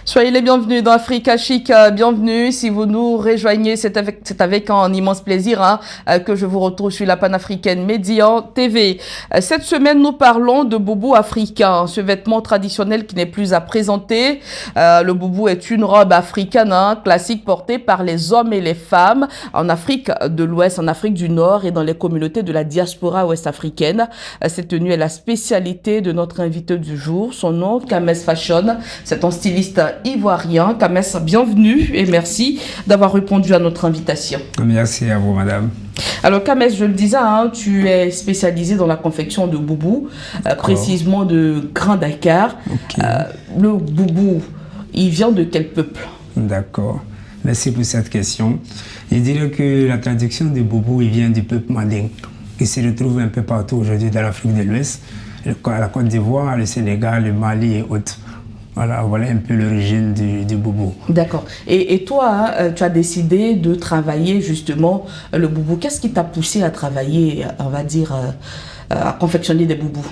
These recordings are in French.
Soyez les bienvenus dans Africa Chic, bienvenue. Si vous nous rejoignez, c'est avec un immense plaisir que je vous retrouve sur la panafricaine Médian TV. Cette semaine, nous parlons de boubou africain, ce vêtement traditionnel qui n'est plus à présenter. Le boubou est une robe africaine classique portée par les hommes et les femmes en Afrique de l'Ouest, en Afrique du Nord et dans les communautés de la diaspora ouest-africaine. Cette tenue est la spécialité de notre invité du jour. Son nom, Kames Fashion. C'est un styliste ivoirien. Kames, bienvenue et merci d'avoir répondu à notre invitation. Merci à vous, madame. Alors, Kames, je le disais, tu es spécialisé dans la confection de boubou, précisément de Grand Dakar. Okay. Le boubou, il vient de quel peuple? D'accord. Merci pour cette question. Je dirais que la traduction de boubou, il vient du peuple mandingue, qui se retrouve un peu partout aujourd'hui dans l'Afrique de l'Ouest, la Côte d'Ivoire, le Sénégal, le Mali et autres. Voilà un peu l'origine du boubou. D'accord. Et toi, tu as décidé de travailler justement le boubou. Qu'est-ce qui t'a poussé à travailler, on va dire, à confectionner des boubous?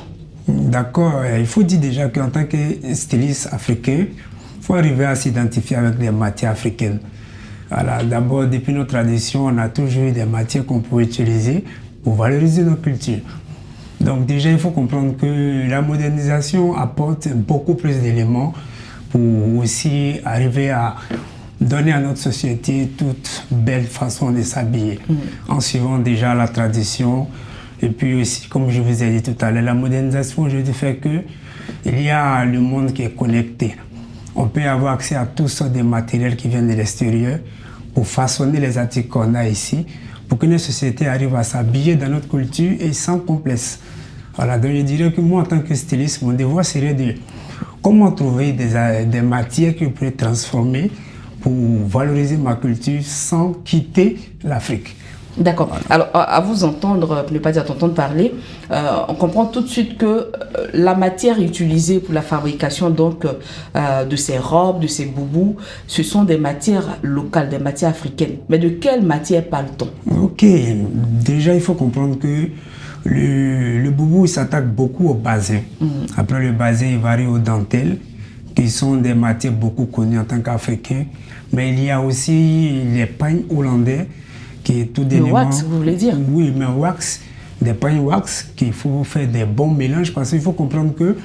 D'accord. Il faut dire déjà qu'en tant que styliste africain, il faut arriver à s'identifier avec des matières africaines. Voilà. D'abord, depuis notre tradition, on a toujours eu des matières qu'on peut utiliser pour valoriser notre culture. Donc déjà, il faut comprendre que la modernisation apporte beaucoup plus d'éléments pour aussi arriver à donner à notre société toute belle façon de s'habiller, en suivant déjà la tradition. Et puis aussi, comme je vous ai dit tout à l'heure, la modernisation aujourd'hui fait qu'il y a le monde qui est connecté. On peut avoir accès à toutes sortes de matériels qui viennent de l'extérieur pour façonner les articles qu'on a ici, pour que notre société arrive à s'habiller dans notre culture et sans complexe. Voilà, donc je dirais que moi, en tant que styliste, mon devoir serait de comment trouver des matières que je peux transformer pour valoriser ma culture sans quitter l'Afrique. D'accord. Voilà. Alors, à vous entendre, pour ne pas dire t'entendre parler, on comprend tout de suite que la matière utilisée pour la fabrication donc, de ces robes, de ces boubous, ce sont des matières locales, des matières africaines. Mais de quelle matière parle-t-on? Ok, déjà il faut comprendre que le boubou s'attaque beaucoup au basin. Après le basin, il varie aux dentelles, qui sont des matières beaucoup connues en tant qu'Africains. Mais il y a aussi les pagnes hollandais, qui est tout des éléments. Wax, vous voulez dire? Oui, mais wax, des pagnes wax, qu'il faut faire des bons mélanges, parce qu'il faut comprendre que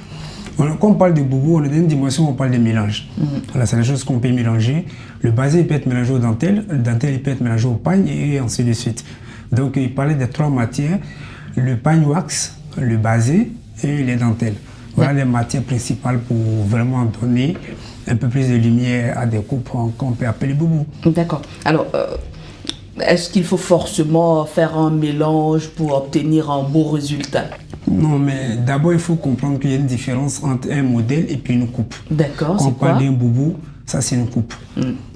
quand on parle de boubou, on est dans une dimension où on parle de mélange. Voilà, c'est la chose qu'on peut mélanger. Le basin il peut être mélangé aux dentelles, le dentelle il peut être mélangé aux pagnes et ainsi de suite. Donc il parlait des trois matières, le pagne wax, le basin et les dentelles. Voilà les matières principales pour vraiment donner un peu plus de lumière à des coupes qu'on peut appeler boubou. D'accord. Alors, est-ce qu'il faut forcément faire un mélange pour obtenir un beau résultat? Non, mais d'abord, il faut comprendre qu'il y a une différence entre un modèle et puis une coupe. D'accord, c'est quoi? Quand on parle d'un boubou, ça c'est une coupe.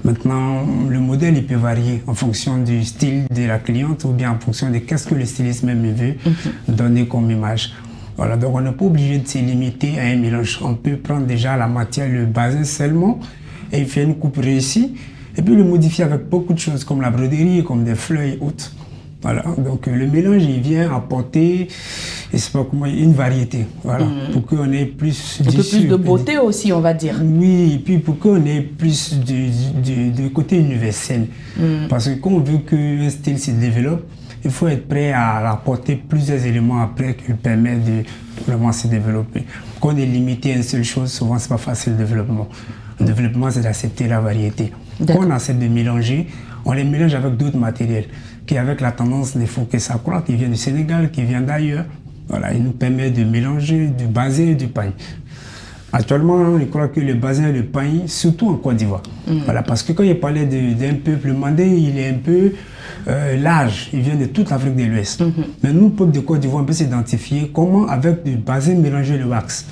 Maintenant, le modèle, il peut varier en fonction du style de la cliente ou bien en fonction de qu'est-ce que le styliste même veut donner comme image. Voilà, donc on n'est pas obligé de se limiter à un mélange. On peut prendre déjà la matière, le basin seulement, et faire une coupe réussie, et puis le modifier avec beaucoup de choses comme la broderie, comme des fleurs et autres. Voilà, donc le mélange, il vient apporter, je sais pas comment, une variété, voilà, pour qu'on ait plus un peu plus de beauté aussi, on va dire. Oui, et puis pour qu'on ait plus de côté universel. Parce que quand on veut qu'un style se développe, il faut être prêt à apporter plusieurs éléments après qui permettent de vraiment se développer. Quand on est limité à une seule chose, souvent c'est pas facile le développement. Le développement, c'est d'accepter la variété. Quand on essaie de mélanger, on les mélange avec d'autres matériels, qui avec la tendance des faut que ça croît, qui vient du Sénégal, qui vient d'ailleurs. Voilà, il nous permet de mélanger du basin et du pagne. Actuellement, je crois que le basin et le pagne, surtout en Côte d'Ivoire. Voilà, parce que quand il parlait d'un peuple mandé, il est un peu large, il vient de toute l'Afrique de l'Ouest. Mais nous, le peuple de Côte d'Ivoire, on peut s'identifier comment avec du basin mélanger le wax.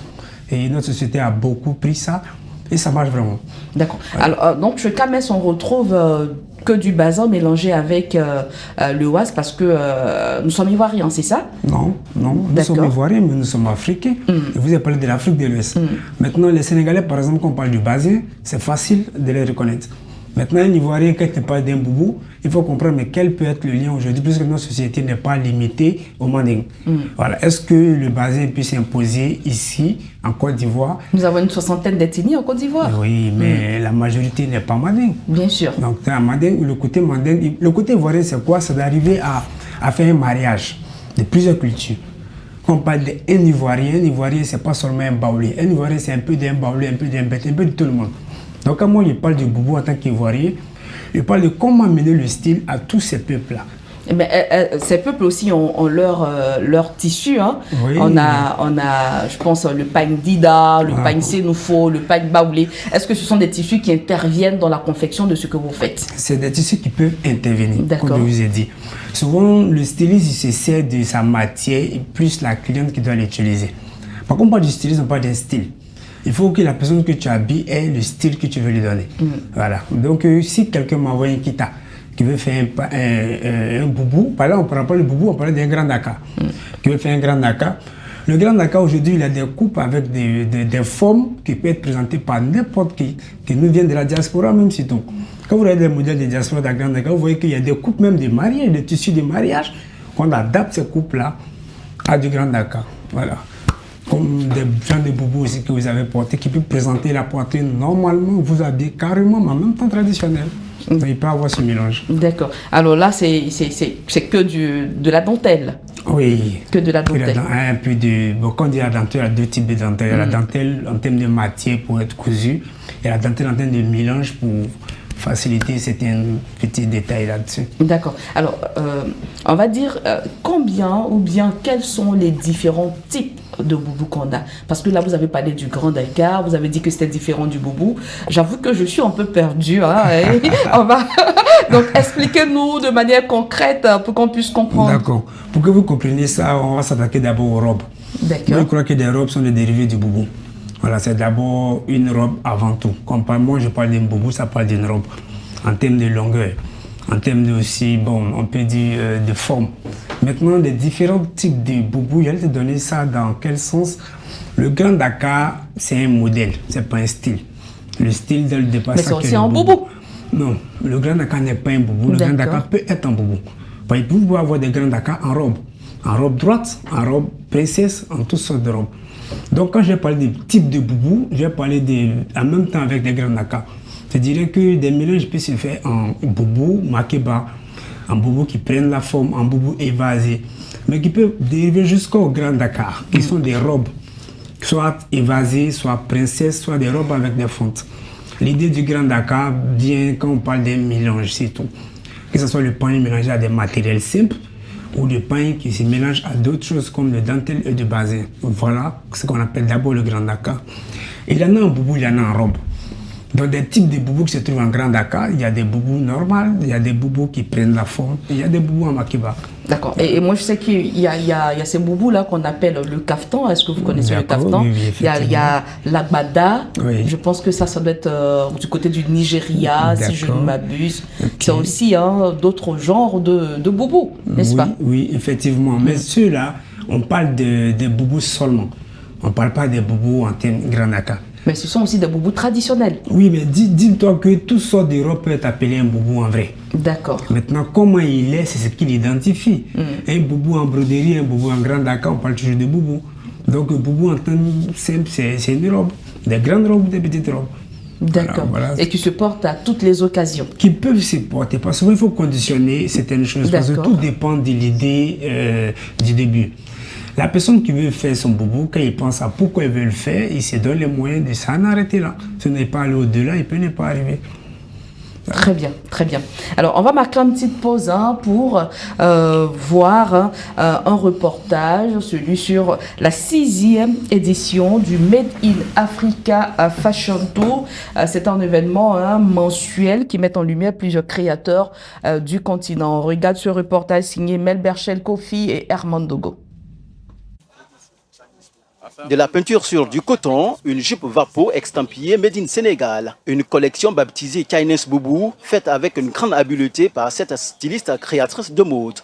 Et notre société a beaucoup pris ça. Et ça marche vraiment. D'accord. Ouais. Alors, donc, chez Kames, on retrouve que du basin mélangé avec le wax parce que nous sommes ivoiriens, c'est ça? Non, nous sommes ivoiriens, mais nous sommes africains. Vous avez parlé de l'Afrique de l'Ouest. Maintenant, les Sénégalais, par exemple, quand on parle du basin, c'est facile de les reconnaître. Maintenant, un Ivoirien, quand il parle d'un boubou, il faut comprendre mais quel peut être le lien aujourd'hui, puisque notre société n'est pas limitée au manding. Voilà. Est-ce que le bazin peut s'imposer ici, en Côte d'Ivoire? Nous avons une soixantaine d'ethnies en Côte d'Ivoire. Oui, mais la majorité n'est pas manding. Bien sûr. Donc, le côté manding, le côté ivoirien, c'est quoi? C'est d'arriver à faire un mariage de plusieurs cultures. Quand on parle d'un Ivoirien, c'est pas seulement un baoulé. Un Ivoirien, c'est un peu d'un baoulé, un peu d'un bête, un peu de tout le monde. Donc, quand moi je parle du boubou en tant qu'Ivoirien, je parle de comment mener le style à tous ces peuples-là. Mais ces peuples aussi ont leur tissu. Hein. Oui. On a, je pense, le pagne Dida, le pagne Sénoufo, le pagne Baoulé. Est-ce que ce sont des tissus qui interviennent dans la confection de ce que vous faites? C'est des tissus qui peuvent intervenir, D'accord. comme je vous ai dit. Souvent, le styliste, il se sert de sa matière et plus la cliente qui doit l'utiliser. Par contre, on parle du styliste, on parle d'un style. Il faut que la personne que tu habilles ait le style que tu veux lui donner. Voilà. Donc, si quelqu'un m'envoie un kita qui veut faire un boubou, par là, on ne parle pas de boubou, on parle d'un grand Dakar. Qui veut faire un grand Dakar. Le grand Dakar, aujourd'hui, il a des coupes avec des formes qui peuvent être présentées par n'importe qui nous vient de la diaspora, même si tout. Quand vous regardez les modèles de diaspora de la Grande Dakar, vous voyez qu'il y a des coupes même de mariage, des tissus de mariage, qu'on adapte ces coupes-là à du Grand Dakar. Voilà. Comme des gens de boubou aussi que vous avez portés, qui peuvent présenter la poitrine normalement, vous habillez carrément, mais en même temps traditionnel. Donc, il peut y avoir ce mélange. D'accord. Alors là, c'est que de la dentelle. Oui. Que de la dentelle. Un peu de... Bon, quand on dit la dentelle, il y a deux types de dentelle. Il y a la dentelle en termes de matière pour être cousu, et la dentelle en termes de mélange pour faciliter certains petits détails là-dessus. D'accord. Alors, on va dire combien ou bien quels sont les différents types de boubou qu'on a? Parce que là, vous avez parlé du Grand Dakar, vous avez dit que c'était différent du boubou. J'avoue que je suis un peu perdue. Hein, on va... Donc, expliquez-nous de manière concrète pour qu'on puisse comprendre. D'accord. Pour que vous compreniez ça, on va s'attaquer d'abord aux robes. D'accord. Je crois que les robes sont des dérivés du boubou. Voilà, c'est d'abord une robe avant tout. Comme moi, je parle d'un boubou, ça parle d'une robe. En termes de longueur, en termes de aussi, bon, on peut dire de forme. Maintenant, les différents types de boubou, je vais te donner ça dans quel sens. Le Grand Dakar, c'est un modèle, c'est pas un style. Le style dès le départ, mais c'est aussi un boubou. Non, le Grand Dakar n'est pas un boubou. Le Grand Dakar peut être un boubou. Vous pouvez avoir des Grands Dakar en robe droite, en robe princesse, en toutes sortes de robes. Donc, quand je vais parler des types de boubou, je vais parler en même temps avec des Grands Dakar. Je dirais que des mélanges peuvent se faire en boubou, makeba, en boubou qui prennent la forme, en boubou évasé, mais qui peuvent dériver jusqu'au Grand Dakar, qui sont des robes, soit évasées, soit princesses, soit des robes avec des fontes. L'idée du Grand Dakar vient quand on parle d'un mélange, c'est tout. Que ce soit le pain mélangé à des matériels simples, ou le pain qui se mélange à d'autres choses comme le dentelle et le bazin. Voilà ce qu'on appelle d'abord le Grand Dakar. Il y en a en boubou, il y en a en robe. Donc des types de boubous qui se trouvent en Grand Dakar, il y a des boubous normaux, il y a des boubous qui prennent la forme, il y a des boubous en makiba. D'accord. Et moi je sais qu'il y a ces boubous là qu'on appelle le kaftan. Est-ce que vous connaissez le kaftan? Oui, il y a l'agbada. Oui. Je pense que ça doit être du côté du Nigeria, si je ne m'abuse. Okay. C'est aussi d'autres genres de boubous, n'est-ce pas? Oui, effectivement. Mais ceux-là, on parle des boubous seulement. On ne parle pas des boubous en termes Grand Dakar. Mais ce sont aussi des boubous traditionnels. Oui, mais dis-toi que tout sorte de robe peut être appelé un boubou en vrai. D'accord. Maintenant, comment il est, c'est ce qu'il identifie. Un boubou en broderie, un boubou en Grand Dakar, on parle toujours de boubou. Donc, le boubou en tant que simple, c'est une robe. Des grandes robes, des petites robes. D'accord. Voilà. Et qui se portent à toutes les occasions. Qui peuvent se porter. Parce qu'il faut conditionner certaines choses. Parce que tout dépend de l'idée du début. La personne qui veut faire son boubou, quand il pense à pourquoi il veut le faire, il se donne les moyens de s'en arrêter là. Ce n'est pas aller au-delà, il peut ne pas arriver. Très bien, très bien. Alors, on va marquer une petite pause pour voir un reportage, celui sur la 6e édition du Made in Africa Fashion Tour. C'est un événement mensuel qui met en lumière plusieurs créateurs du continent. On regarde ce reportage signé Mel Berchel Kofi et Herman Dogo. De la peinture sur du coton, une jupe vapeau extampillée Made in Sénégal. Une collection baptisée Kindness Boubou, faite avec une grande habileté par cette styliste créatrice de mode.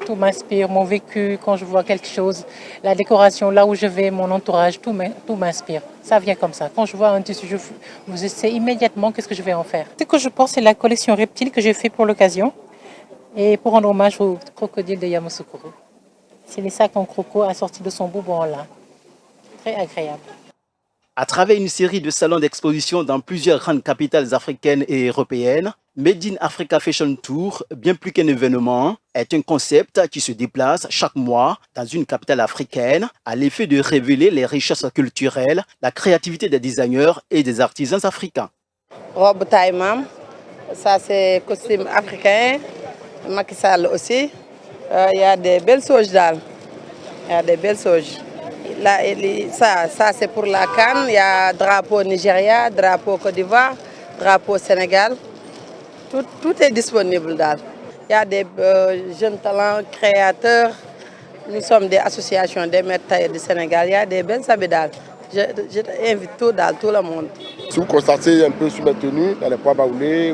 Tout m'inspire, mon vécu, quand je vois quelque chose, la décoration, là où je vais, mon entourage, tout m'inspire. Ça vient comme ça. Quand je vois un tissu, je sais immédiatement qu'est-ce que je vais en faire. Ce que je pense, c'est la collection Reptile que j'ai fait pour l'occasion et pour rendre hommage au crocodile de Yamoussoukro. C'est les sacs en croco assortis de son bonbon là. Très agréable. À travers une série de salons d'exposition dans plusieurs grandes capitales africaines et européennes, Made in Africa Fashion Tour, bien plus qu'un événement, est un concept qui se déplace chaque mois dans une capitale africaine à l'effet de révéler les richesses culturelles, la créativité des designers et des artisans africains. Robe taille mam, ça c'est costume africain, Macky Sall aussi. Il y a des belles sauges daal, il y a des belles sauges. Là, ça c'est pour la CAN, il y a drapeau Nigeria, drapeau Côte d'Ivoire, drapeau Sénégal. Tout est disponible daal. Il y a des jeunes talents créateurs. Nous sommes des associations des maîtres tailleurs du Sénégal. Il y a des belles habits daal. Je invite tout le monde. Si vous constatez un peu sur mes tenues, dans les poids baoulés,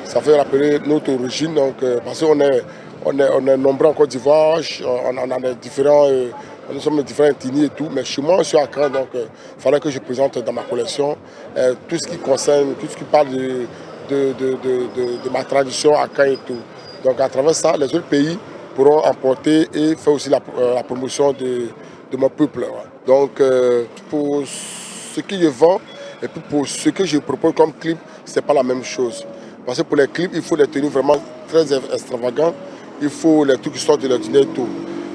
ça fait rappeler notre origine. Donc, parce qu'on est nombreux en Côte d'Ivoire, on a des différents, nous sommes différents ethnies et tout. Mais chez moi, je suis à Caen, donc il fallait que je présente dans ma collection tout ce qui concerne, tout ce qui parle de ma tradition à Caen et tout. Donc à travers ça, les autres pays pourront emporter et faire aussi la promotion de mon peuple. Donc pour ce que je vends et puis pour ce que je propose comme clip, ce n'est pas la même chose. Parce que pour les clips, il faut des tenues vraiment très extravagantes, il faut les trucs qui sortent de l'ordinaire et tout.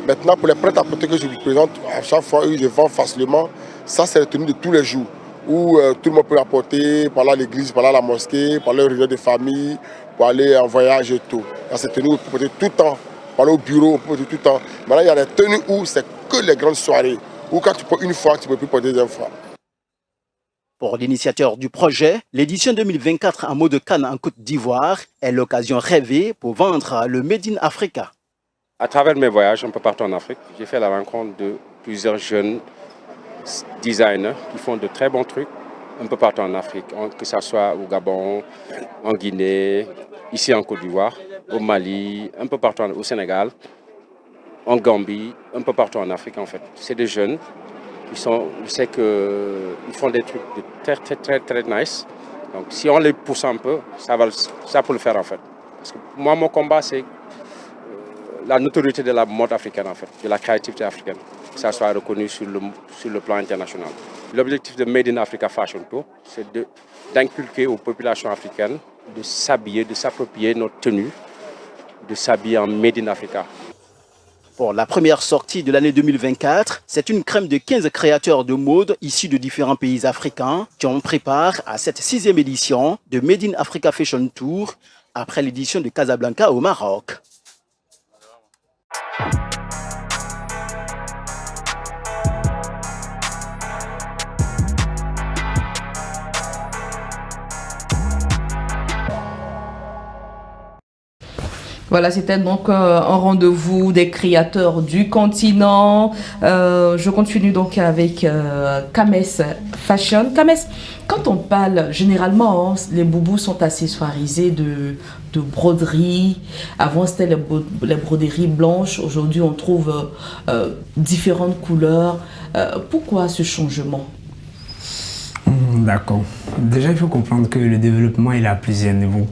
Maintenant, pour les prêt-à-porter que je vous présente, à chaque fois, je vends facilement. Ça, c'est les tenues de tous les jours, où tout le monde peut apporter, par là à l'église, par là à la mosquée, par là aux réunions de famille, pour aller en voyage et tout. Dans ces tenues, on peut porter tout le temps, par là au bureau, on peut porter tout le temps. Maintenant, il y a des tenues où c'est que les grandes soirées, où quand tu portes une fois, tu ne peux plus porter deux fois. Pour l'initiateur du projet, l'édition 2024 en mode Cannes en Côte d'Ivoire est l'occasion rêvée pour vendre le Made in Africa. À travers mes voyages un peu partout en Afrique, j'ai fait la rencontre de plusieurs jeunes designers qui font de très bons trucs un peu partout en Afrique, que ce soit au Gabon, en Guinée, ici en Côte d'Ivoire, au Mali, un peu partout au Sénégal, en Gambie, un peu partout en Afrique en fait. C'est des jeunes, je sais qu'ils font des trucs de très nice. Donc si on les pousse un peu, ça peut le faire en fait. Parce que moi mon combat c'est la notoriété de la mode africaine en fait, de la créativité africaine, que ça soit reconnu sur le plan international. L'objectif de Made in Africa Fashion Tour, c'est d'inculquer aux populations africaines de s'habiller, de s'approprier notre tenue, de s'habiller en Made in Africa. Pour la première sortie de l'année 2024, c'est une crème de 15 créateurs de mode issus de différents pays africains qui ont pris part à cette 6e édition de Made in Africa Fashion Tour après l'édition de Casablanca au Maroc. Voilà, c'était donc un rendez-vous des créateurs du continent. Je continue donc avec Kames Fashion. Kames, quand on parle, généralement, les boubous sont accessoirisés de broderies. Avant, c'était les broderies blanches. Aujourd'hui, on trouve différentes couleurs. Pourquoi ce changement? D'accord. Déjà, il faut comprendre que le développement, il est à plusieurs niveaux.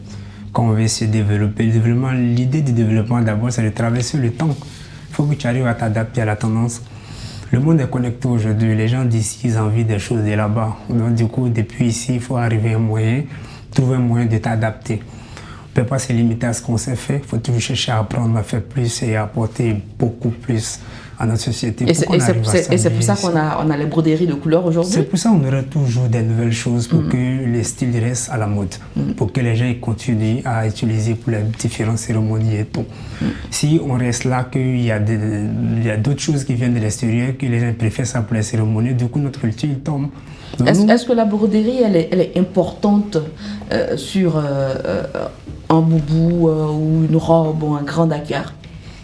Quand on veut se développer, l'idée du développement d'abord, c'est de traverser le temps. Il faut que tu arrives à t'adapter à la tendance. Le monde est connecté aujourd'hui. Les gens d'ici, ils ont envie des choses de là-bas. Donc du coup, depuis ici, il faut arriver trouver un moyen de t'adapter. On ne peut pas se limiter à ce qu'on sait faire. Il faut toujours chercher à apprendre à faire plus et à apporter beaucoup plus à notre société. Et c'est pour ça qu'on a les broderies de couleurs aujourd'hui? C'est pour ça qu'on aura toujours des nouvelles choses pour que les styles restent à la mode, pour que les gens continuent à utiliser pour les différentes cérémonies et tout. Si on reste là, qu'il y a d'autres choses qui viennent de l'extérieur, que les gens préfèrent ça pour les cérémonies, du coup notre culture tombe. Est-ce que la broderie, elle est importante sur un boubou ou une robe ou un grand Dakar?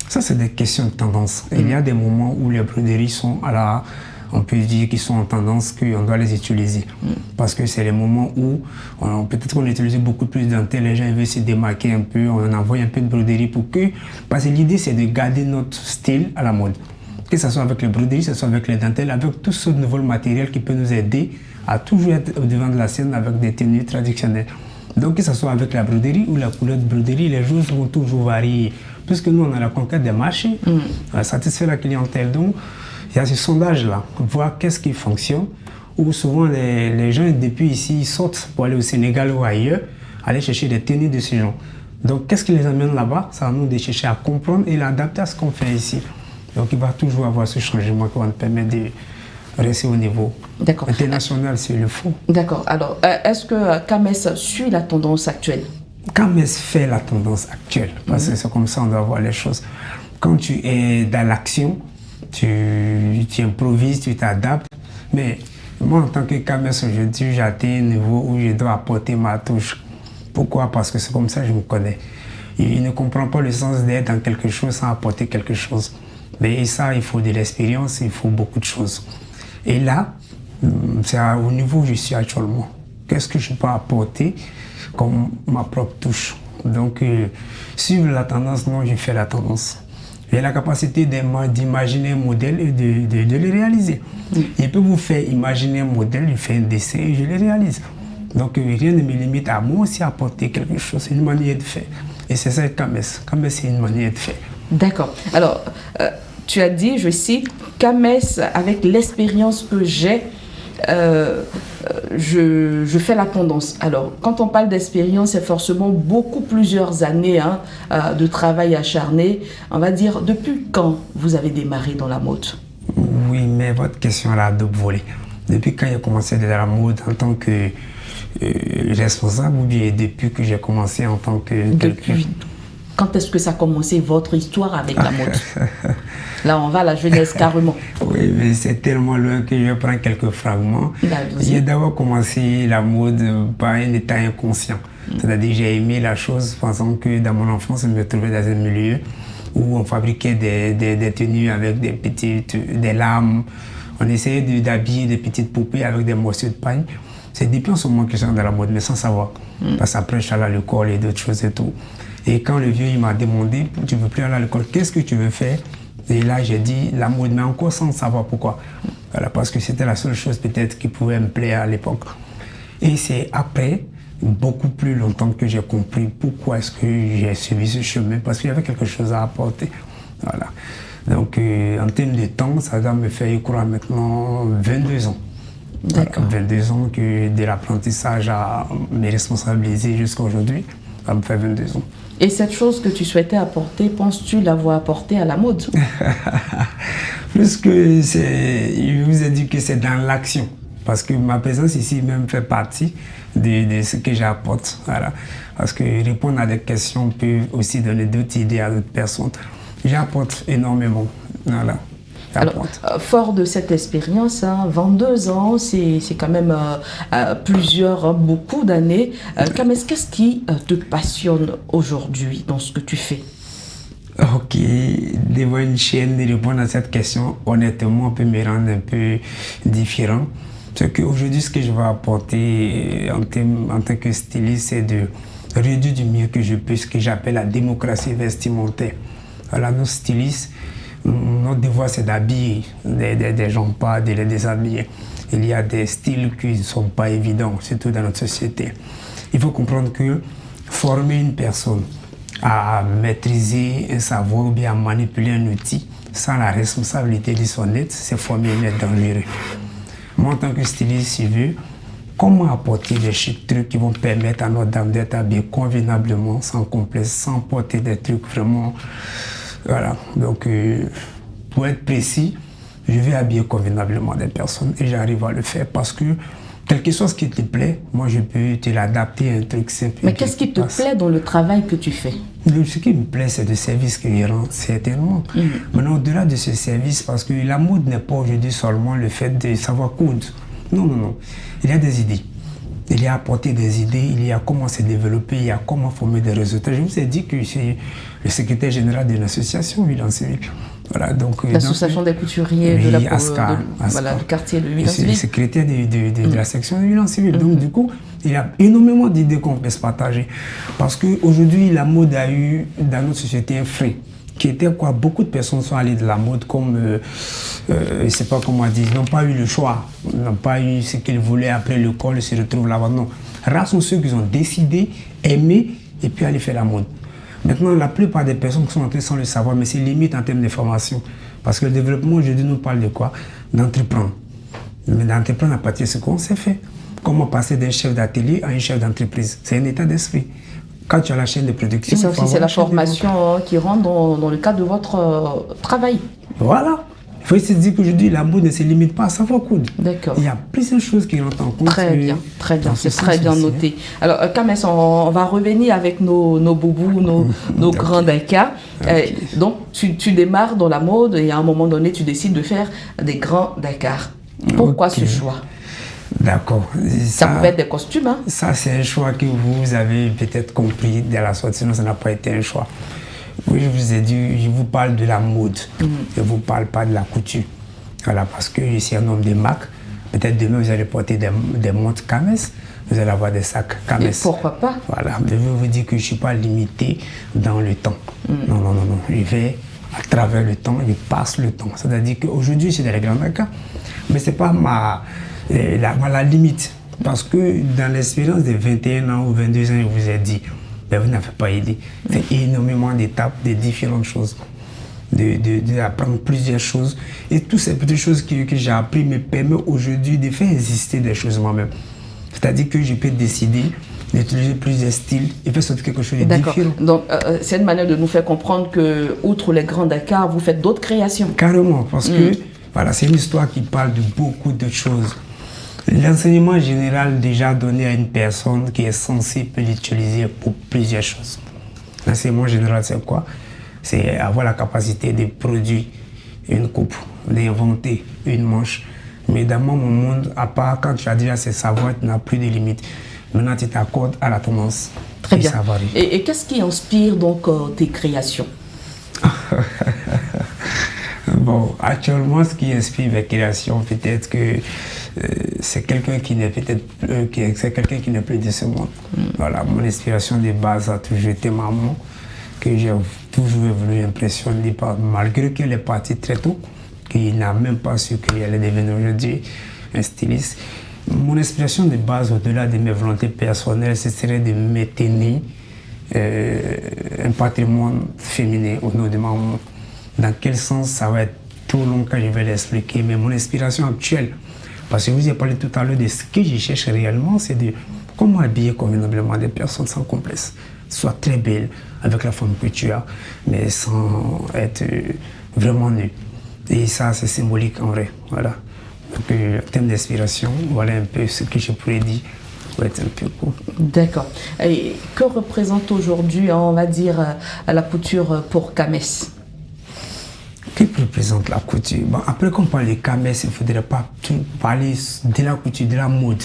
Ça, c'est des questions de tendance. Il y a des moments où les broderies sont à on peut dire qu'ils sont en tendance, qu'on doit les utiliser. Parce que c'est les moments où peut-être qu'on utilise beaucoup plus dentelle, les gens veulent se démarquer un peu, on envoie un peu de broderie pour que... Parce que l'idée, c'est de garder notre style à la mode. Que ce soit avec les broderies, que ce soit avec les dentelles, avec tout ce nouveau matériel qui peut nous aider à toujours être au devant de la scène avec des tenues traditionnelles. Donc que ce soit avec la broderie ou la couleur de broderie, les choses vont toujours varier. Puisque nous, on a la conquête des marchés, on satisfait la clientèle. Donc, il y a ce sondage-là, voir qu'est-ce qui fonctionne, où souvent les gens depuis ici, ils sortent pour aller au Sénégal ou ailleurs, aller chercher des tenues de ce genre. Donc, qu'est-ce qui les amène là-bas? Ça va nous de chercher à comprendre et l'adapter à ce qu'on fait ici. Donc, il va toujours avoir ce changement qui va nous permettre de rester au niveau international s'il le faut. D'accord. Alors, est-ce que Kames suit la tendance actuelle? Kames fait la tendance actuelle, parce que c'est comme ça qu'on doit voir les choses. Quand tu es dans l'action, tu improvises, tu t'adaptes. Mais moi, en tant que Kames aujourd'hui, j'ai atteint un niveau où je dois apporter ma touche. Pourquoi? Parce que c'est comme ça que je me connais. Il ne comprend pas le sens d'être dans quelque chose sans apporter quelque chose. Mais ça, il faut de l'expérience, il faut beaucoup de choses. Et là, c'est au niveau où je suis actuellement. Qu'est-ce que je peux apporter comme ma propre touche? Donc, suivre la tendance, non, je fais la tendance. J'ai la capacité d'imaginer un modèle et de le réaliser. Je peux vous faire imaginer un modèle, je fais un dessin et je le réalise. Donc, rien ne me limite à moi aussi apporter quelque chose. C'est une manière de faire. Et c'est ça Kames. Kames, c'est une manière de faire. D'accord. Alors, tu as dit, je cite, Kames, avec l'expérience que j'ai, je fais la tendance. Alors, quand on parle d'expérience, c'est forcément plusieurs années de travail acharné. On va dire, depuis quand vous avez démarré dans la mode? Oui, mais votre question a double volet. Depuis quand j'ai commencé dans la mode en tant que responsable ou bien depuis que j'ai commencé en tant que... Depuis. Quand est-ce que ça a commencé votre histoire avec la mode? Là, on va à la jeunesse carrément. Oui, mais c'est tellement loin que je prends quelques fragments. J'ai d'abord commencé la mode par un état inconscient. C'est-à-dire j'ai aimé la chose pensant que dans mon enfance, je me trouvais dans un milieu où on fabriquait des tenues avec des lames. On essayait d'habiller des petites poupées avec des morceaux de paille. C'est depuis en ce moment que je suis dans la mode, mais sans savoir. Parce qu'après, je suis allé à l'école et d'autres choses et tout. Et quand le vieux il m'a demandé, tu ne veux plus aller à l'école, qu'est-ce que tu veux faire? Et là, j'ai dit la mode, mais encore sans savoir pourquoi. Voilà, parce que c'était la seule chose peut-être qui pouvait me plaire à l'époque. Et c'est après, beaucoup plus longtemps que j'ai compris pourquoi est-ce que j'ai suivi ce chemin, parce qu'il y avait quelque chose à apporter. Voilà. Donc, en termes de temps, ça doit me faire, je crois, maintenant 22 ans. D'accord. 22 ans que de l'apprentissage à me responsabiliser jusqu'à aujourd'hui, ça me fait 22 ans. Et cette chose que tu souhaitais apporter, penses-tu l'avoir apportée à la mode? Plus que je vous ai dit que c'est dans l'action. Parce que ma présence ici même fait partie de ce que j'apporte. Voilà. Parce que répondre à des questions peut aussi donner d'autres idées à d'autres personnes. J'apporte énormément. Voilà. Alors, fort de cette expérience, 22 ans, c'est quand même beaucoup d'années. Kames, qu'est-ce qui te passionne aujourd'hui dans ce que tu fais? Ok, devant une chaîne de répondre à cette question, honnêtement, on peut me rendre un peu différent. C'est qu'aujourd'hui, ce que je vais apporter en tant que styliste, c'est de réduire du mieux que je peux ce que j'appelle la démocratie vestimentaire. Alors, nos stylistes, notre devoir, c'est d'habiller des gens, pas de les déshabiller. Il y a des styles qui ne sont pas évidents, surtout dans notre société. Il faut comprendre que former une personne à maîtriser un savoir ou bien à manipuler un outil sans la responsabilité de son être, c'est former un être dangereux. Moi, en tant que styliste, je veux comment apporter des trucs qui vont permettre à notre dame d'être habillée convenablement, sans complexe, sans porter des trucs vraiment... Voilà, donc pour être précis, je vais habiller convenablement des personnes et j'arrive à le faire parce que quelque chose qui te plaît, moi je peux te l'adapter à un truc simple. Mais qu'est-ce qui te plaît dans le travail que tu fais? Ce qui me plaît, c'est le service que je rends, certainement. Maintenant, au-delà de ce service, parce que la mode n'est pas aujourd'hui seulement le fait de savoir coudre. Non, non, non. Il y a des idées. Il y a apporter des idées, il y a comment se développer, il y a comment former des résultats. Je vous ai dit que je suis le secrétaire général de l'association Ville en Civique. Voilà, donc l'association des couturiers oui, de ASCA, voilà, du quartier de Milan je suis Civil. secrétaire de la section de Milan Civil. Donc du coup, il y a énormément d'idées qu'on peut se partager. Parce qu'aujourd'hui, la mode a eu dans notre société un frein. Qui était quoi? Beaucoup de personnes sont allées de la mode comme, je ne sais pas comment dire, ils n'ont pas eu le choix, ils n'ont pas eu ce qu'ils voulaient après l'école, ils se retrouvent là-bas. Non, rares sont ceux qui ont décidé, aimé et puis aller faire la mode. Maintenant, la plupart des personnes qui sont entrées sans le savoir, mais c'est limite en termes de formation. Parce que le développement aujourd'hui nous parle de quoi? D'entreprendre. Mais d'entreprendre à partir de ce qu'on sait faire. Comment passer d'un chef d'atelier à un chef d'entreprise? C'est un état d'esprit. Quand tu as la chaîne de production... Et ça aussi, c'est la formation qui rentre dans le cadre de votre travail. Voilà. Il faut se dire qu'aujourd'hui, la mode ne se limite pas à savoir coudre. D'accord. Il y a plusieurs choses qui rentrent en compte. Très bien, c'est très bien noté. Alors, Kames, on va revenir avec nos boubous, nos grands Dakar. Okay. Donc, tu démarres dans la mode et à un moment donné, tu décides de faire des grands Dakar. Pourquoi ce choix? D'accord. Ça pouvait être des costumes, hein? Ça, c'est un choix que vous avez peut-être compris dès la sortie, sinon ça n'a pas été un choix. Oui, je vous ai dit, je vous parle de la mode, je ne vous parle pas de la couture. Voilà, parce que je suis un homme de marque. Peut-être demain, vous allez porter des montres Kames, vous allez avoir des sacs Kames. Et pourquoi pas? Voilà, je veux vous dire que je ne suis pas limité dans le temps. Non, non, non, non. Je vais à travers le temps, je passe le temps. C'est-à-dire qu'aujourd'hui, je suis dans les grands Dakar, mais ce n'est pas la limite. Parce que dans l'expérience de 21 ans ou 22 ans, je vous ai dit, ben vous n'avez pas aidé. C'est énormément d'étapes, de différentes choses, d'apprendre plusieurs choses. Et toutes ces petites choses que j'ai apprises me permettent aujourd'hui de faire exister des choses moi-même. C'est-à-dire que je peux décider d'utiliser plusieurs styles et faire sortir quelque chose de différent. Donc, c'est une manière de nous faire comprendre que, outre les grands Dakar, vous faites d'autres créations. Carrément, parce que voilà, c'est une histoire qui parle de beaucoup de choses. L'enseignement général déjà donné à une personne qui est censée peut l'utiliser pour plusieurs choses. L'enseignement général, c'est quoi? C'est avoir la capacité de produire une coupe, d'inventer une manche. Mais dans mon monde, à part quand tu as déjà ces savoirs, tu n'as plus de limites. Maintenant, tu t'accordes à la tendance. Très bien. Et qu'est-ce qui inspire donc tes créations? Bon, actuellement, ce qui inspire mes créations, peut-être que c'est quelqu'un qui n'est plus de ce monde. Voilà, mon inspiration de base a toujours été maman, que j'ai toujours voulu impressionner par, malgré qu'elle est partie très tôt, qu'il n'a même pas su qu'elle allait devenir aujourd'hui un styliste. Mon inspiration de base, au-delà de mes volontés personnelles, ce serait de maintenir un patrimoine féminin au nom de maman. Dans quel sens, ça va être tout long quand je vais l'expliquer, mais mon inspiration actuelle, parce que je vous ai parlé tout à l'heure de ce que je cherche réellement, c'est de comment habiller convenablement des personnes sans complexe, soit très belle avec la forme que tu as, mais sans être vraiment nue. Et ça, c'est symbolique en vrai. Voilà. Donc, en termes d'inspiration, voilà un peu ce que je pourrais dire pour être un peu court. D'accord. Et que représente aujourd'hui, on va dire, la couture pour Kames? Que représente la couture? Bon, après qu'on parle de Kames, il ne faudrait pas tout parler de la couture, de la mode,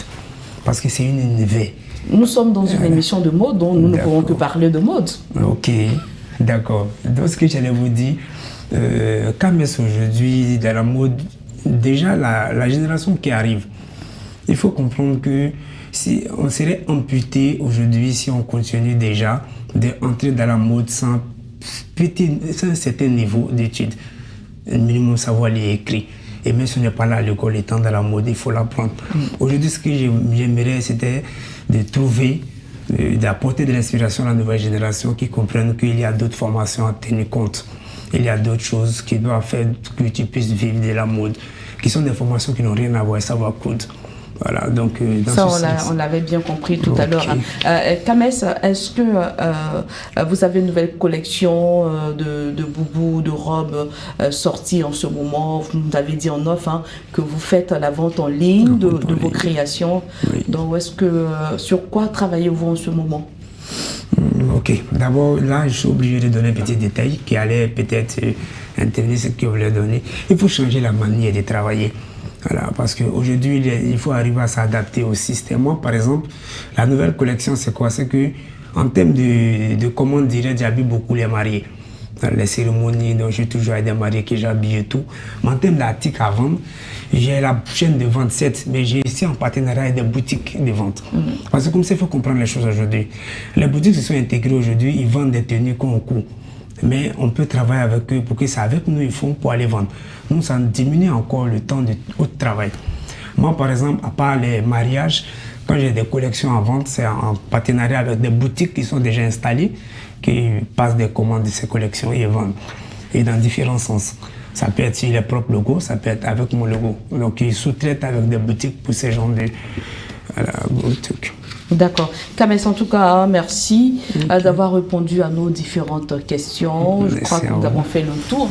parce que c'est une univers. Nous sommes dans une émission de mode, donc nous ne pourrons que parler de mode. Ok, d'accord. Donc ce que j'allais vous dire, Kames aujourd'hui, dans la mode, déjà la génération qui arrive, il faut comprendre que si on serait amputé aujourd'hui si on continue déjà d'entrer dans la mode sans un certain niveau d'études. Un minimum savoir lire et écrire. Et même si on n'est pas là à l'école, étant dans la mode, il faut l'apprendre. Aujourd'hui, ce que j'aimerais, c'était de trouver, d'apporter de l'inspiration à la nouvelle génération qui comprennent qu'il y a d'autres formations à tenir compte. Il y a d'autres choses qui doivent faire que tu puisses vivre de la mode, qui sont des formations qui n'ont rien à voir avec savoir coudre. Voilà, donc dans on l'avait bien compris tout à l'heure. Kames, est-ce que vous avez une nouvelle collection de boubous, de robes sorties en ce moment? Vous nous avez dit en off que vous faites la vente en ligne de vos créations. Oui. Donc, sur quoi travaillez-vous en ce moment? Ok, d'abord là, je suis obligé de donner un petit détail qui allait peut-être intervenir ce que vous voulez donner. Il faut changer la manière de travailler. Voilà, parce qu'aujourd'hui, il faut arriver à s'adapter au système. Moi, par exemple, la nouvelle collection, c'est quoi? C'est qu'en termes de comment dire, j'habille beaucoup les mariés. dans les cérémonies, donc j'ai toujours des mariés que j'habille et tout. Mais en termes d'articles à vendre, j'ai la chaîne de vente 7, mais j'ai ici en partenariat avec des boutiques de vente. Parce que comme ça, il faut comprendre les choses aujourd'hui. Les boutiques se sont intégrées aujourd'hui, ils vendent des tenues qu'on coûte. Mais on peut travailler avec eux pour que c'est avec nous ils font pour aller vendre. Nous, ça diminue encore le temps de travail. Moi, par exemple, à part les mariages, quand j'ai des collections à vendre, c'est en partenariat avec des boutiques qui sont déjà installées, qui passent des commandes de ces collections et vendent. Et dans différents sens. Ça peut être sur les propres logos, ça peut être avec mon logo. Donc, ils sous-traitent avec des boutiques pour ces genres de trucs. D'accord. Kamès, en tout cas, merci d'avoir répondu à nos différentes questions. Je crois que nous avons fait le tour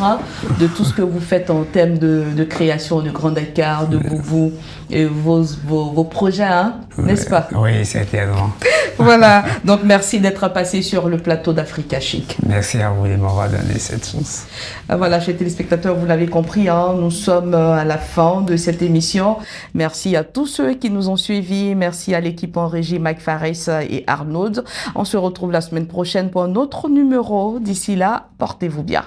de tout ce que vous faites en termes de création de Grand Dakar, de boubou et vos projets, n'est-ce pas? Oui, certainement. Voilà. Donc, merci d'être passé sur le plateau d'Africa Chic. Merci à vous de m'avoir donné cette chance. Voilà, chers téléspectateurs, vous l'avez compris, nous sommes à la fin de cette émission. Merci à tous ceux qui nous ont suivis. Merci à l'équipe en régie, Mike Fares et Arnaud. On se retrouve la semaine prochaine pour un autre numéro. D'ici là, portez-vous bien.